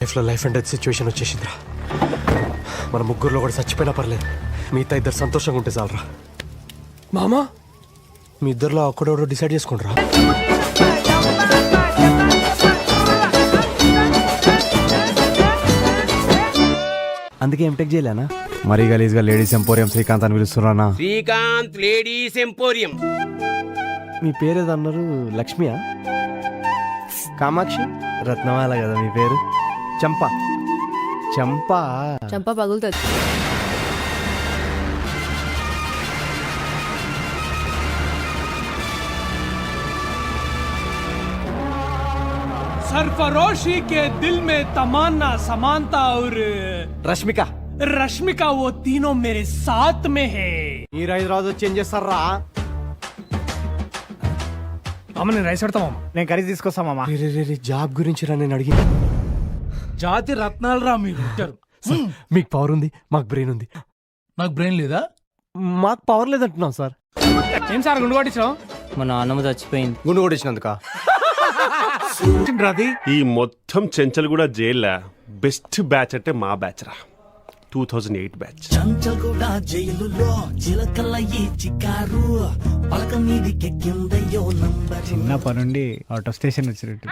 లైఫ్లో life and death situation వచ్చేసిందిరా. మన ముగ్గురులో కూడా చచ్చిపోయినా పర్లేదు, మిగతా ఇద్దరు సంతోషంగా ఉంటే చాలరా. మామా, మీ ఇద్దరులో ఒక్కడెవడో డిసైడ్ చేసుకుంటారా? అందుకే ఎంటెక్ చేయలేనా? మరీ గలీజ్గా లేడీస్ ఎంపోరియం శ్రీకాంత్ అని పిలుస్తున్నానా? Srikanth ladies emporium. మీ పేరు ఏదో అన్నారు, లక్ష్మియా? కామాక్షి? రత్నమాల కదా మీ పేరు? చంపా? చంపా చంప పగులుతుంది. सरफरोशी के दिल में तमन्ना समानता और రష్మిక. रश्मिका वो तीनों मेरे साथ में है. మీరు హైదరాబాద్ చేంజ్ చేస్తారా? మామ నేను రైస్ పెడతా మామ. నేను కర్రీ తీసుకొస్తా మామా. రే జాబ్ గురించి రా నేను అడిగింది. జాతి రత్నాలు రా మీరు ఉంటారు. మీకు పవర్ ఉంది, మాకు బ్రెయిన్ ఉంది. నాకు బ్రెయిన్ లేదా? మాకు పవర్ లేదంటున్నాం సార్. ఏం సార్ గుండు కొట్టించావు? మా నాన్నమ్మ చచ్చిపోయింది. గుండు కొట్టించినందుక ఈ మొత్తం చెంచల్ కూడా జైల్లా బెస్ట్ బ్యాచ్ అంటే మా బ్యాచ్ రా, 2008 బ్యాచ్. చంచల్గూడ జైలులో చిలకల ఈ చికారు పలక మీదికెక్కిందయ్యో నంబర్. చిన్నప్పటి నుండి అవుట్ ఆఫ్ స్టేషన్ వచ్చినట్టు.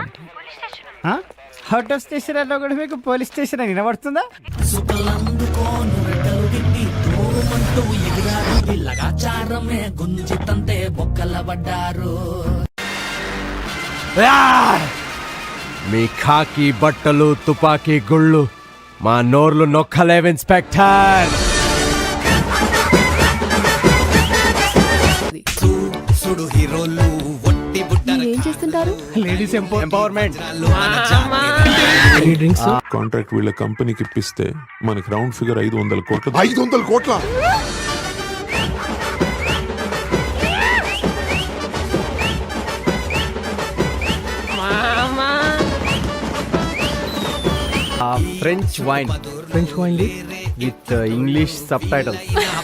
అవుట్ ఆఫ్ స్టేషన్ అన్నా కూడా మీకు పోలీస్ స్టేషన్ అని వినబడుతుందా? సుఖలందుకోను రెక్కలు గిట్టి తోరుమంటూ ఎగిరారు లగాచారమే గుంజితంతే బొక్కల పడ్డారు. మీ ఖాకి బట్టలు, తుపాకీ గుళ్ళు, మా నోర్లు నొక్కలేవు ఇన్స్పెక్టర్. సుడు హీరోలు ఒట్టి బుట్టలు ఏం చేస్తుంటారు? Ladies empowerment. కాంట్రాక్ట్ వీళ్ళ కంపెనీకి ఇప్పిస్తే మనకి రౌండ్ ఫిగర్ 500 కోట్లు. 500 కోట్ల French wine with English subtitle.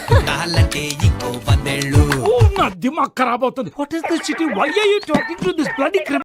పుట్టాలంటే ఇంకో 10 ఏళ్ళు. నా దిమాగ్ ఖరాబ్ అవుతుంది. What is this city? Why are you talking to this bloody